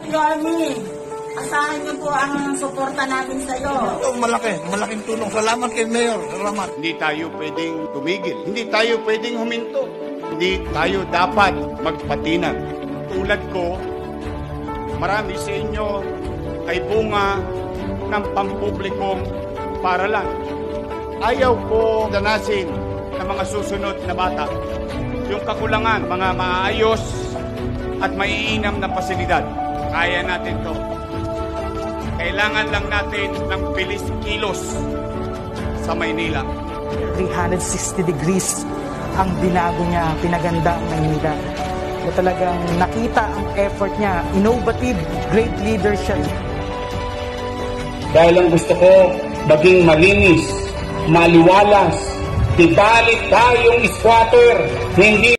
Yorme, asahan niyo po ang suporta natin sa iyo. Malaking tulong. Salamat kay Mayor. Salamat. Hindi tayo pwedeng tumigil. Hindi tayo pwedeng huminto. Hindi tayo dapat magpatinag. Tulad ko, marami sa inyo ay bunga ng pampublikong paralan. Ayaw ko danasin ng mga susunod na bata yung kakulangan, mga maayos at maiinam na pasilidad. Kaya natin to. Kailangan lang natin ng bilis kilos sa Maynila. 360 degrees ang binago niya, pinaganda ang Maynila. So, talagang nakita ang effort niya, innovative, great leader siya. Dahil ang gusto ko maging malinis, maliwalas, di balik tayong squatter, hindi